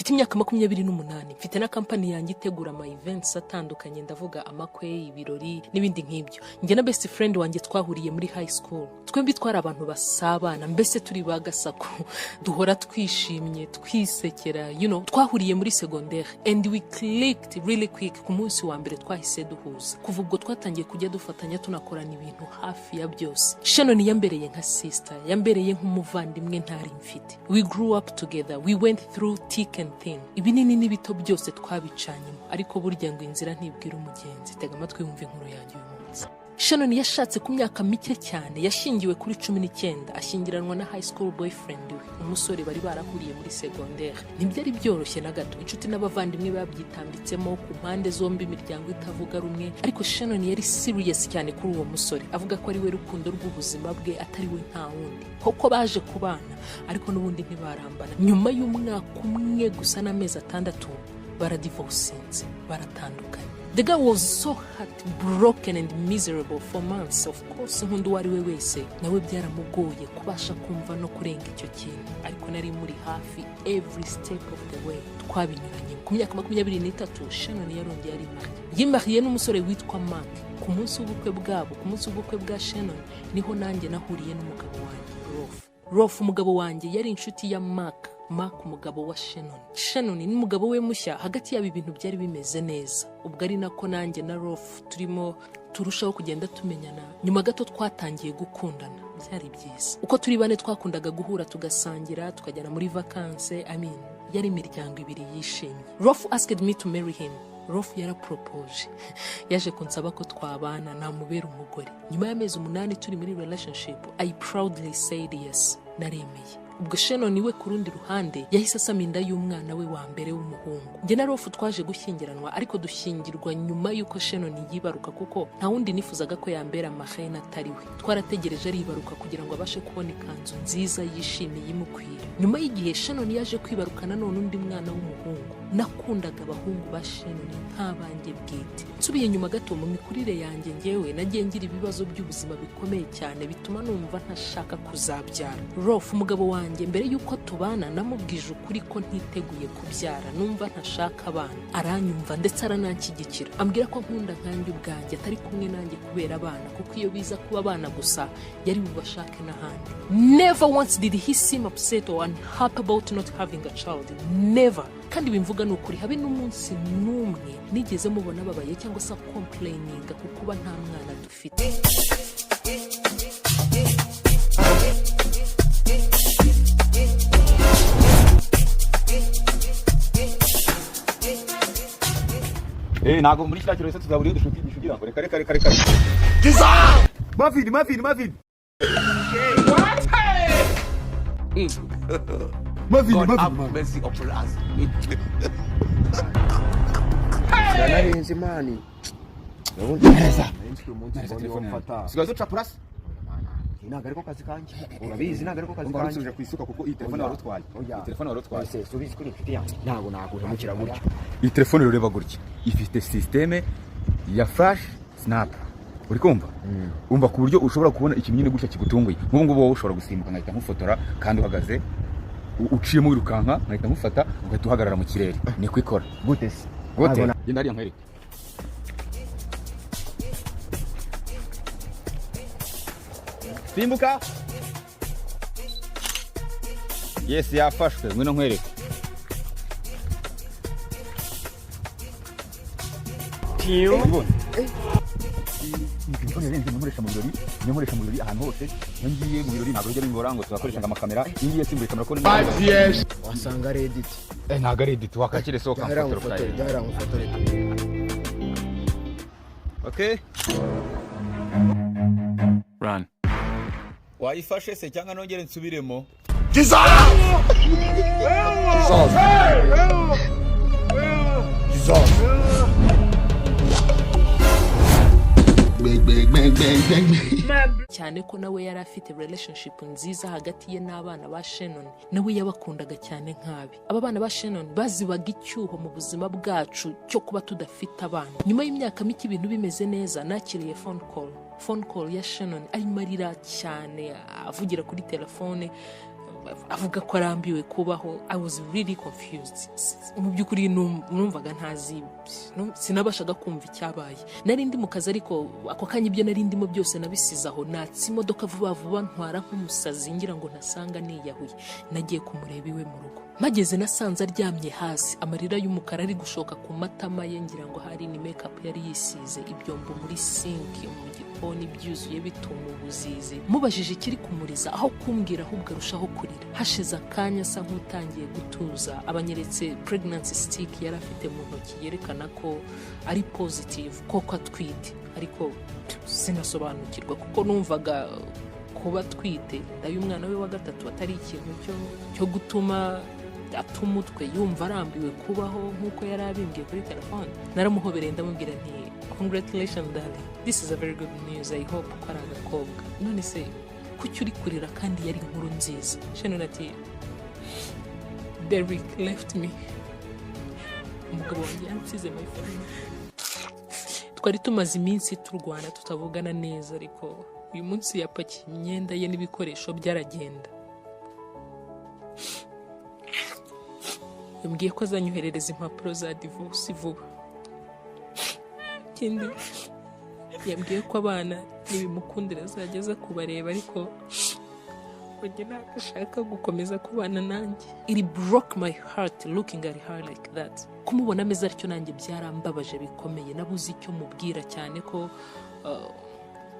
mfite imyaka 28, mfite na company yanjye itegura ama events atandukanye, ndavuga amakwe, ibirori n'ibindi nk'ibyo. Njye na best friend wanjye twahuriye muri high school, twembi twari abantu basabana, mbese turi bagasako, duhora twishimye twisekera, twahuriye muri secondaire and we clicked really quick. Ku munsi wa mbere twahise duhuza, kuva ubwo twatangiye kujya dufatanya tunakorana ibintu hafi ya byose. Shannon yambereye nka sister, yambereye nk'umuvandimwe ntari mfite. We grew up together, we went through thick and thin. Ibinini n'ibito byose twabicanyemo, ariko burya ngo inzira ntibwira umugenzi. Tega amatwi wumve inkuru yanjye uyu munsi. Shannon yashatse ku myaka mike cyane, yashingiwe kuri 19, ashyingiranwa na high school boyfriend we, umusore bari barahuriye muri secondaire. Ntibyari byoroshye na gato, inshuti n'abavandimwe babyitambitsemo ku mpande zombi, imiryango itavuga rumwe, ariko Shannon yari serious cyane kuri uwo musore, avuga ko ari we rukundo rw'ubuzima bwe, atari we nta wundi. Koko baje kubana, ariko n'ubundi ntibarambana. Nyuma y'umwaka umwe gusa n'amezi 6 baradivorcinze, baratandukanye. The guy was so heartbroken and miserable for months. Of course, nkundu wari we wese nawe byaramugoye kubasha kumva no kurenga icyo kintu, ariko nari muri hafi every step of the way. Twabinyuranye. Ku myaka 23, Shannon yarongeye ari yimariye n'umusore witwa Mark. Ku munsi w'ubukwe bwa Shannon niho nanjye nahuriye n'umugabo wanjye Rolf. Umugabo wanjye yari inshuti ya Mark, umugabo wa Shannon n'umugabo we mushya. Hagati yabo ibintu byari bimeze neza, ubwo ari nako nanjye na Rolf turimo turushaho kugenda tumenyana. Nyuma gato twatangiye gukundana, byari byiza. Uko turi bane twakundaga guhura tugasangira, tukajyana muri vacances. Yari imiryango ibiri yishimye. Rolf asked me to marry him. Rolf yarapropose, yaje kunsaba ko twabana namubera umugore. Nyuma y'amezi 8 turi muri relationship, I proudly said yes, naremeye. Ubwo Shannon we ku rundi ruhande yahise asama inda y'umwana we wa mbere w'umuhungu. Njye na Rolf twaje gushyingiranwa, ariko dushyingirwa nyuma y'uko Shannon yibaruka, kuko nta wundi nifuzaga ko yambera amahena atari we. Twarategereje aribaruka kugira ngo abashe kubona ikanzu nziza yishimiye imukwira. Nyuma y'igihe Shannon yaje kwibaruka nanone undi mwana w'umuhungu. Nakundaga abahungu ba Shannon nk'abanjye bwite. Nsubiye nyuma gato mu mikurire yanjye, njyewe nagiye ngira ibibazo by'ubuzima bikomeye cyane bituma numva ntashaka kuzabyara. Rolf umugabo wanjye mbere yuko tubana namubwije ukuri ko ntiteguye kubyara, numva ntashaka abana. Aranyumva ndetse arananshyigikira, ambwira ko nkunda nkanjye ubwanjye, atari kumwe nanjye kubera abana, kuko iyo biza kuba abana gusa yari bubashake n'ahandi. Never once did he seem upset or unhappy about not having a child. Never. Kandi bimvuga n'ukuri, habe n'umunsi n'umwe nigeze mubona babaye cyangwa se complaining kuko nta mwana dufite. Nago muri cya kirose tuzaburiye dushugira ngo reka. Mafidi. Mafidi. Mercy upon us. Yanarenze mani. Sigazo chapras. Inagariko kazi kanje. Urabizi inagariko kazi kanje. Uje kwisuka kuko iyi telefone warutwaye. Subizi kuri mfite yanjye. Ntago mukira gutyo. Iyi telefone rureba gutya. Ifite systeme ya flash snap. Uri kumva? Umva ku buryo ushobora kubona ikimenyine gutya kigutunguye. Nk'ubu ngubu wowe ushobora gusimbuka ngahita nkufotora kandi uhagaze. Uciye mu wirukanka ngahita nkufata ugahita uhagarara mu kirere. Ni kwikora. Gute se? Gute? Yenda ari nkwereke. Simbuka. Yes, yafashwe. Ngwino nkwereke. Tiyo. Nkoresha mu birori ahantu hose. Ngiye mu birori ntabwo bijya bingora ngo tuzakoresha amakamera. Ngiye simbuye kamera ko ni. Yes. Wasanga Reddit. Ntago Reddit wakakire soka mfotora file. Okay. Run. Wayifashe se cyangwa nongere nsubiremo? Jesus! cyane ko nawe yari afite relationship nziza hagati ye n'abana ba Shannon, nawe yabakundaga cyane nkabi. Aba bana ba Shannon bazibaga icyuho mu buzima bwacu cyo kuba tudafite abana. Nyuma y'imyaka mike ibintu bimeze neza, nakiriye phone call ya Shannon arimo arira cyane, avugira kuri telefone. avuga ko arambiwe kubaho. I was really confused. Mu by'ukuri numvaga ntazi, sinabashaga kumva icyabaye. Nari ndi mu kazi ariko ako kanya ibyo nari ndimo byose nabisize aho, natse imodoka vuba vuba ntwara nk'umusazi ngira ngo ntasanga niyahuye. Nagiye kumureba iwe mu rugo, mageze nasanze aryamye hasi, amarira y'umukara ari gushoka ku matama ye, ngira ngo hari ni makeup yari yisize, ibyombo muri sink mu gikoni byuzuye bituma ubuzizi. Mubajije ikiri kumuriza, aho kumbwira ahubwo arushaho kurira. Hashize akanya asa nk'utangiye gutuza, abanyeretse pregnancy stick yari afite mu ntoki yerekana ko ari positive, koko atwite. Ariko sinasobanukirwa kuko numvaga kuba twite y'umwana we wa gatatu atari ikintu cyo gutuma umutwe yumva arambiwe kubaho nk'uko yari abimbwiye kuri telefone. Naramuhobereye ndamubwira nti congratulations darling, this is a very good news, I hope ko ari agakobwa. None se kuki uri kurira kandi yari inkuru nziza? Shannon ati Derek left me, umugabo wanjye yansize my friend. Twari tumaze iminsi turwana tutavugana neza, ariko uyu munsi yapakiye imyenda ye n'ibikoresho byaragenda. Yambwiye ko azanyoherereza impapuro za divorce vuba. Ikindi yambwiye ko abana nibimukundira azageza kubareba, ariko njye ntabwo gukomeza kubana nanjye. It broke my heart looking at her like that. Kumubona ameze atyo nanjye byarambabaje bikomeye. Nabuze icyo mubwira cyane ko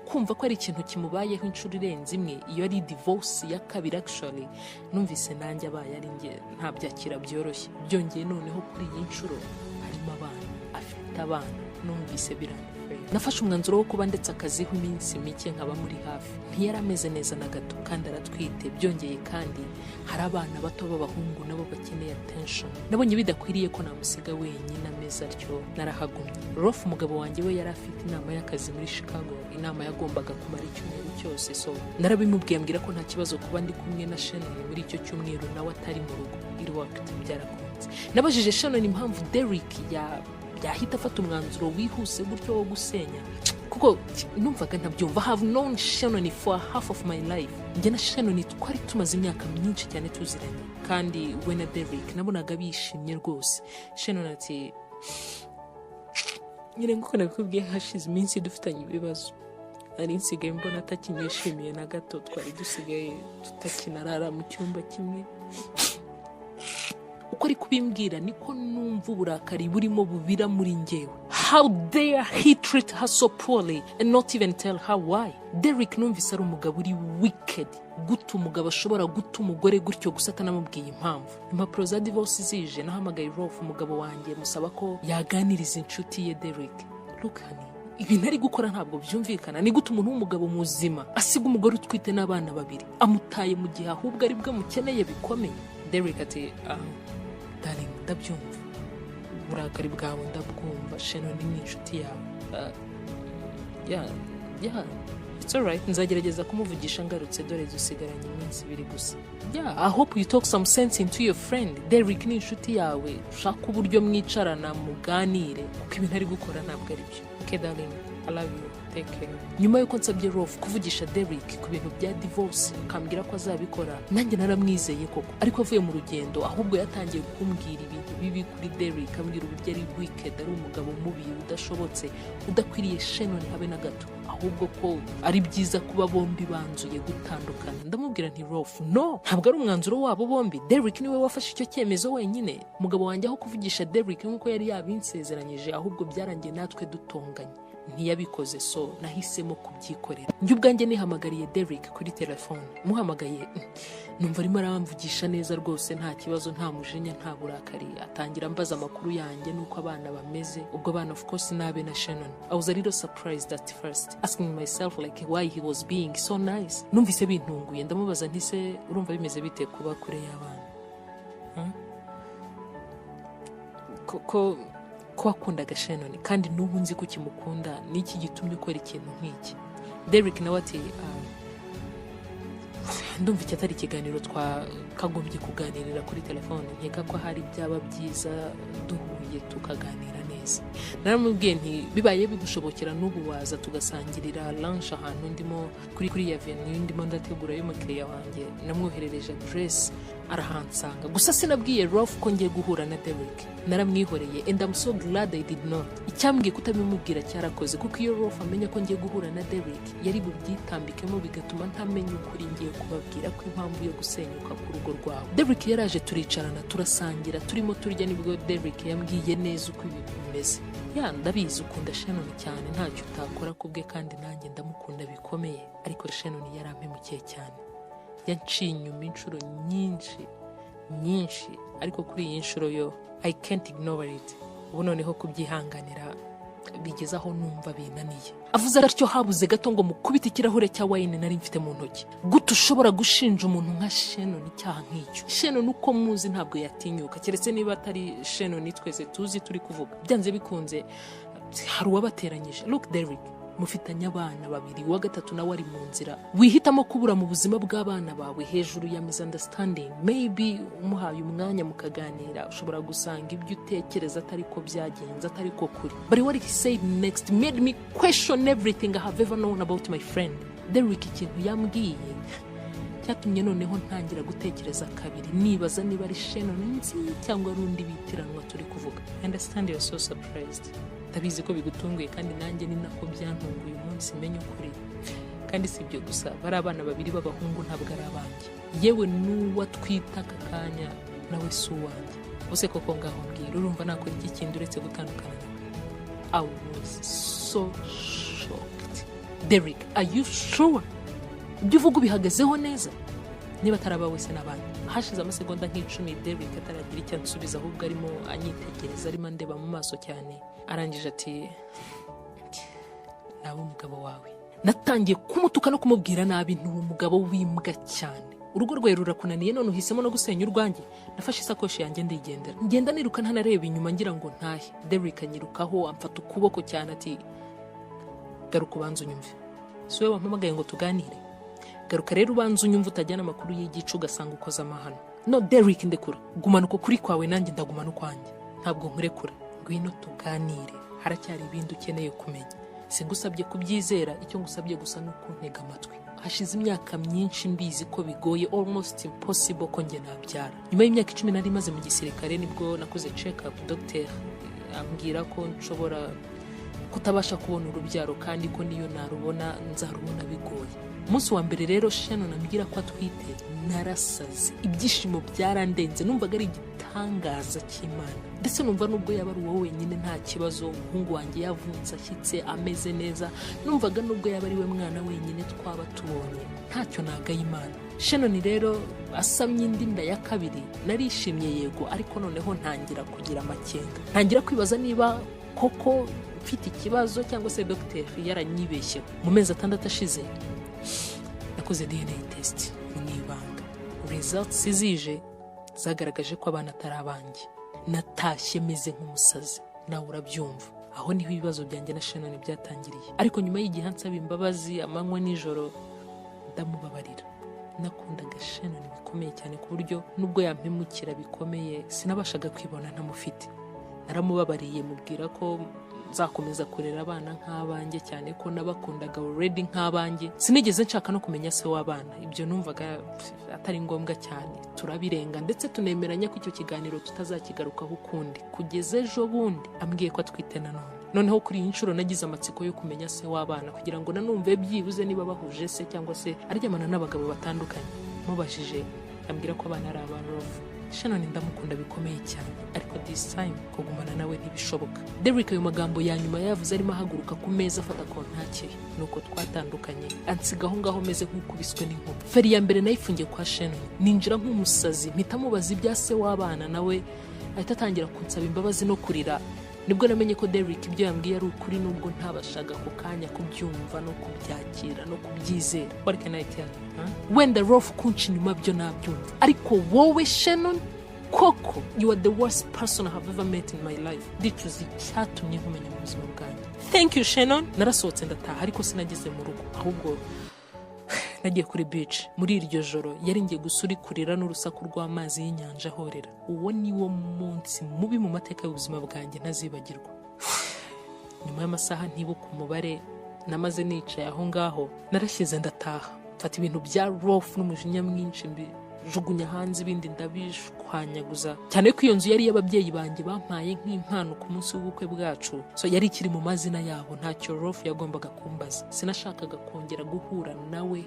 kumva ko ari ikintu kimubayeho inshuro irenze imwe, iyo ari divorce ya kabiri actually. Numvise nanjye abaye ari njye ntabyakira byoroshye. Byongeye noneho kuri iyi nshuro harimo abana, afite abana. Numvise birane. Nafashe umwanzuro wo kuba ndetse akaziho iminsi mike nkaba muri hafi. Ntiyari ameze neza na gato kandi aratwite. Byongeye kandi hari abana bato b'abahungu nabo bakeneye attention. Nabonye bidakwiriye ko namusiga wenyine ameze atyo, narahagumye. Rolf umugabo wanjye we yari afite inama y'akazi muri Chicago, inama yagombaga kumara icyumweru cyose. So narabimubwiye ambwira ko nta kibazo kuba ndi kumwe na Shannon muri icyo cyumweru nawe atari mu rugo. It worked, byarakunze. Nabajije Shannon impamvu Derek yahita afata umwanzuro wihuse gutyo wo gusenya, kuko numvaga ntabyumva. Have known Shannon for half of my life. Njye na Shannon twari tumaze imyaka myinshi cyane tuziranye, kandi we na Derek nabonaga bishimye rwose. Shannon ati nyine nguko nabikubwiye, hashize iminsi dufitanye ibibazo. Ari nsigaye mbona atakinyishimiye na gato, twari dusigaye tutakinarara mu cyumba kimwe. Uko ari kubimbwira niko numva uburakari burimo bubira muri njyewe. How dare he treat her so poorly and not even tell her why? Derek numvise ari umugabo uri wicked, guta umugabo ashobora guta umugore gutyo gusa atanamubwiye impamvu. Impapuro za divorce zije, nahamagaye Rolf umugabo wanjye musaba ko yaganiriza inshuti ye Derek. Look honey, ibi ntari gukora ntabwo byumvikana. Ni gute umuntu w'umugabo muzima asiga umugore utwite n'abana babiri amutaye mu gihe ahubwo ari bwo mukeneye bikomeye? Derek ati darling, ndabyumva, uburakari bwawe ndabwumva. Shannon ni inshuti yawe. Yeah, it's alright. Nzagerageza kumuvugisha ngarutse, dore dusigaranye iminsi 2 gusa. Yeah, I hope you talk some sense into your friend. Derek ni inshuti yawe, ushaka uburyo mwicarana muganire, kuko ibintu ari gukora ntabwo ari byo. Okay darling, I love you, take care. Nyuma yuko nsabye Rolf kuvugisha Derek ku bintu bya divorce, akambwira ko azabikora, nanjye naramwizeye koko. Ariko avuye mu rugendo ahubwo yatangiye kumbwira ibintu bibi kuri Derek, ambwira uburyo ari wicked, ari umugabo mubi udashobotse, udakwiriye Shannon habe na gato, ahubwo ko ari byiza kuba bombi banzuye gutandukana. Ndamubwira nti Rolf, no, ntabwo ari umwanzuro wabo bombi. Derek niwe wafashe icyo cyemezo wenyine. Umugabo wanjye aho kuvugisha Derek nk'uko yari yabinsezeranyije, ahubwo byarangiye natwe dutonganye. Ntiyabikoze, so nahisemo kubyikorera. Njye ubwanjye nihamagariye Derek kuri telefone. Muhamagaye numva arimo aramvugisha neza rwose, nta kibazo, nta mujinya, nta burakari. Atangira ambaza amakuru yanjye nuko abana bameze. Ubwo bana of course nabe na Shannon. I was a little surprised at first, asking myself like why he was being so nice. Numvise bintunguye, ndamubaza nti se urumva bimeze bite kuba kure y'abana? Ko wakundaga Shannon kandi n'ubu nzi ko kimukunda, niki gitumye ukora ikintu nk'iki? Derek nawe ati ndumva iki atari ikiganiro twakagombye kuganirira kuri telefone. Nkeka ko hari byaba byiza duhuye tukaganira neza. akazi. Naramubwiye nti bibaye bigushobokera n'ubu waza tugasangirira lunch ahantu ndimo kuri avenue ndimo ndategura y'umukiriya wanjye. Namwoherereje address arahansanga, gusa sinabwiye Rolf ko ngiye guhura na Derek. Naramwihoreye and I'm so glad I did not. Icyambwiye kutabimubwira cyarakoze, kuko iyo Rolf amenya ko ngiye guhura na Derek yari bubyitambikemo bigatuma ntamenya ukuri ngiye kubabwira ko impamvu yo gusenyuka ku rugo rwawe. Derek yaraje turicarana turasangira, turimo turya nibwo Derek yambwiye neza uko ibi bimeze. Ndabizi ukunda Shannon cyane, ntacyo utakora kubwe kandi nanjye ndamukunda bikomeye, ariko Shannon yarampemukiye cyane. Yanciye inyuma inshuro nyinshi, ariko kuri iyi nshuro yo I can't ignore it. Ubu noneho kubyihanganira bigeze aho numva binaniye. Avuze atyo habuze gato ngo mukubita ikirahure cya wine nari mfite mu ntoki. Gute ushobora gushinja umuntu nka Shannon icyaha nk'icyo? Shannon uko muzi ntabwo yatinyuka, keretse niba atari Shannon twese tuzi turi kuvuga. Byanze bikunze hari uwabateranyije. Look Derek, mufitanye abana babiri, wa gatatu nawe ari mu nzira. Wihitamo kubura mu buzima bw'abana bawe hejuru ya misunderstanding. Maybe umuhaye umwanya mukaganira ushobora gusanga ibyo utekereza atari ko byagenze, atari ko kuri. But what he said next made me question everything I have ever known about my friend. Derek ikintu yambwiye cyatumye noneho ntangira gutekereza kabiri, nibaza niba ari Shannon nzi cyangwa rundi bitiranwa turi kuvuga. I understand you're so surprised. Ndabizi ko bigutunguye kandi nanjye ni nako byantunguye umunsi menye ukuri. Kandi si ibyo gusa, bari abana babiri b'abahungu ntabwo ari abanjye, yewe n'uwa twita aka kanya nawe si uwanjye. Use koko ngaho mbwira, urumva nakora iki kindi uretse gutandukana nawe? I was so shocked. Derek, are you sure? Ibyo uvuga ubihagazeho neza? Niba ataraba wese n'abandi. Hashize amasegonda nk'icumi Derek ataragira icyo ansubiza, ahubwo arimo anyitegereza, arimo andeba mu maso cyane. Arangije ati, nawe umugabo wawe. Natangiye kumutuka no kumubwira nabi, ntuwe umugabo w'imbwa cyane. Urugo rwawe rurakunaniye none uhisemo no gusenya urwanjye. Nafashe isakoshi yanjye ndigendera. Ngenda niruka ntanareba inyuma ngira ngo ntahe. Derek anyirukaho amfata ukuboko cyane ati, garuka ubanza unyumve. Si wowe wampamagaye ngo tuganire? Garuka rero ubanza unyumve utajyana amakuru y'igicu ugasanga ukoze amahano. No Derek, ndekura. Gumana uko kuri kwawe nanjye ndagumana ukwanjye. Ntabwo nkurekura. Ngwino tuganire, haracyari ibindi ukeneye kumenya. Singusabye kubyizera, icyo ngusabye gusa no kuntega amatwi. Hashize imyaka myinshi mbizi ko bigoye, almost impossible ko njye nabyara. Nyuma y'imyaka 10 nari maze mu gisirikare nibwo nakoze check up, doctor ambwira ko nshobora kutabasha kubona urubyaro kandi ko niyo narubona nzarubona bigoye. Umunsi wa mbere rero Shannon ambwira ko atwite, narasaze. Ibyishimo byarandenze, numvaga ari igitangaza cy'Imana. Ndetse numva nubwo yaba ari wowe wenyine nta kibazo, umuhungu wanjye yavutse ashyitse ameze neza. Numvaga nubwo yaba ari we mwana wenyine twaba tubonye, ntacyo nagaye Imana. Shannon rero asamye indi nda ya kabiri, narishimye yego, ariko noneho ntangira kugira amakenga. Ntangira kwibaza niba koko mfite ikibazo cyangwa se docteur yaranyibeshye. Mu mezi 6 ashize nakoze DNA test mu ibanga. Results zije zagaragaje ko abana atari abanjye. Natashye meze nk'umusazi, nawe urabyumva. Aho niho ibibazo byanjye na Shannon byatangiriye. Ariko nyuma y'igihe ansaba imbabazi amanywa nijoro, ndamubabarira. Nakundaga Shannon bikomeye cyane ku buryo nubwo yampemukira bikomeye sinabashaga kwibona ntamufite. Naramubabariye mubwira ko nzakomeza kurera abana nk'abanjye, cyane ko nabakundaga already nk'abanjye. Sinigeze nshaka no kumenya se w'abana, ibyo numvaga atari ngombwa cyane. Turabirenga ndetse tunemeranya ko icyo kiganiro tutazakigarukaho ukundi, kugeza ejo bundi ambwiye ko atwite nanone. Noneho kuri iyi nshuro nagize amatsiko yo kumenya se w'abana kugira ngo nanumve byibuze niba bahuje se cyangwa se aryamana n'abagabo batandukanye. Mubajije ambwira ko abana ari abarofu. Shannon ndamukunda bikomeye cyane, ariko this time kugumana nawe ntibishoboka. Derek ayo magambo ya nyuma yavuze arimo ahaguruka ku meza afata kontakiri, nuko twatandukanye ansigaho ngaho meze nk'ukubiswe n'inkuba. Feri ya mbere nayifungiye kwa Shannon, ninjira nk'umusazi mpita mubaza ibya se w'abana, nawe ahita atangira kunsaba imbabazi no kurira. Nibwo namenye ko Derek ibyo yambwiye ari ukuri, nubwo ntabashaga ku kanya kubyumva no kubyakira no kubyizera. What can I tell you? Wenda Rolf kunci nyuma byo nabyumva, ariko wowe Shannon, koko you are the worst person I have ever met in my life. Dicuzi cyatumye nkumenya mu buzima bwanjye. Thank you Shannon. Narasohotse ndataha, ariko sinageze mu rugo, ahubwo nagiye kuri beach. Muri iryo joro yari ngiye gusurikurira n'urusaku rw'amazi y'inyanja ahorera. Uwo ni wo munsi mubi mu mateka y'ubuzima bwanjye ntazibagirwa. nyuma y'amasaha ntibuka umubare namaze nicaye aho ngaho narashyize ndataha mfata ibintu bya Rolf n'umujinya mwinshi jugunya hanze ibindi ndabishwanyaguza cyane ko iyo nzu yari y'ababyeyi banjye bampaye nk'impano ku munsi w'ubukwe bwacu so yari ikiri mu mazina yabo ntacyo Rolf yagombaga kumbaza sinashakaga kongera guhura nawe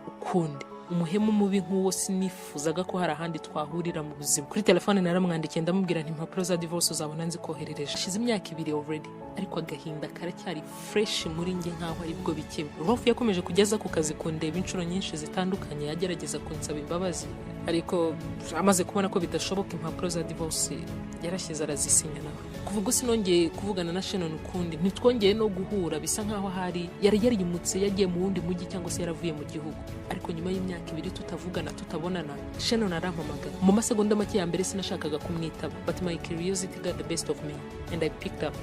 ukundi umuhemu mubi nk'uwo sinifuzaga ko hari ahandi twahurira mu buzima kuri telefone naramwandikiye ndamubwira nti impapuro za divorce uzabona nzikoherereje hashize imyaka 2 already ariko agahinda karacyari fresh muri njye nkaho ari bwo bikebe Rolf yakomeje kugeza ku kazi kundeba inshuro nyinshi zitandukanye yagerageza kunsaba imbabazi ariko amaze kubona ko bidashoboka impapuro za divorce yarashyize arazisinya nawe kuva ubwo sinongeye kuvugana na Shannon ukundi ntitwongeye no guhura bisa nkaho hari yari yarimutse yagiye mu wundi mujyi cyangwa se yaravuye mu gihugu ariko nyuma y'imyaka 2 tutavugana tutabonana Shannon arampamagara mu masegonda make ya mbere sinashakaga kumwitaba but my curiosity got the best of me and I picked up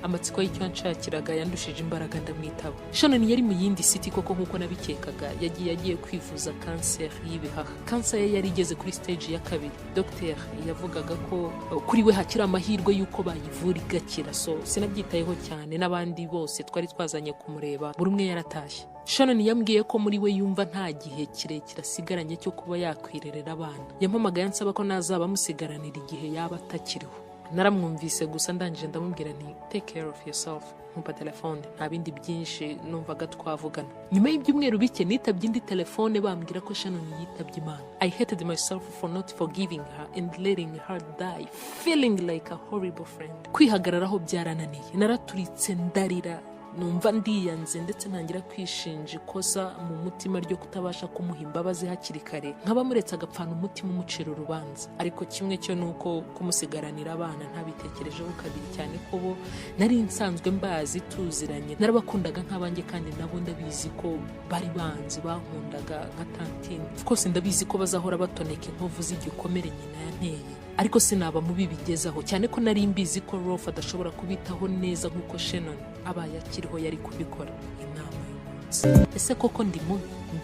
amatsiko y'icyo nshakiraga yandushije imbaraga ndamwitaba Shannon yari mu yindi city koko nkuko nabikekaga yagiye kwivuza cancer y'ibihaha cancer ye yari igeze kuri stage ya 2 docteur yavugaga ko kuri we hakira amahirwe yuko bayivura igakira so sinabyitayeho cyane n'abandi bose twari twazanye kumureba buri umwe yaratashye Shannon yambwiye ko muri we yumva nta gihe kirekire asigaranye cyo kuba yakwirerera abana yampamagaye ansaba ko nazaba musigaranira igihe yaba atakiriho naramwumvise gusa ndangije ndamubwira nti take care of yourself nkumpa telefone nta bindi byinshi numvaga twavugana nyuma y'ibyumweru bike nitabye indi telefone bambwira ko Shannon yitabye Imana I hated myself for not forgiving her and letting her die feeling like a horrible friend kwihagararaho byarananiye naraturitse ndarira numva ndiyanze ndetse ntangira kwishinja ikosa mu mutima ryo kutabasha kumuha imbabazi hakiri kare nkaba muretse agapfana umutima umucira urubanza ariko kimwe cyo nuko kumusigaranira abana ntabitekerejeho kabiri cyane ko bo nari nsanzwe mbazi tuziranye narabakundaga nk'abanjye kandi nabo ndabizi ko bari banzi bankundaga nka tantine of course ndabizi ko bazahora batoneka inkovu z'igikomere nyina yanteye ariko sinaba mubi bigezaho cyane ko nari mbizi ko Rolf adashobora kubitaho neza nkuko Shannon abaye akiriho yari kubikora inama y'umunsi ese koko ndi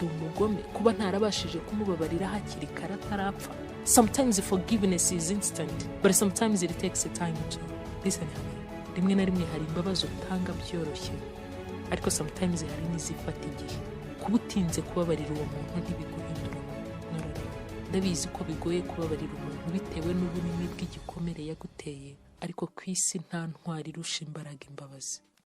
umugome kuba ntarabashije kumubabarira hakiri kare atarapfa sometimes forgiveness is instant but sometimes it takes a time to listen rimwe na rimwe hari imbabazi utanga byoroshye ariko sometimes hari n'izifata igihe kuba utinze kubabarira uwo muntu ntibiguhindura ndabizi ko bigoye kubabarira umuntu bitewe n'ubunini bw'igikomere yaguteye ariko ku isi nta ntwari irusha imbaraga imbabazi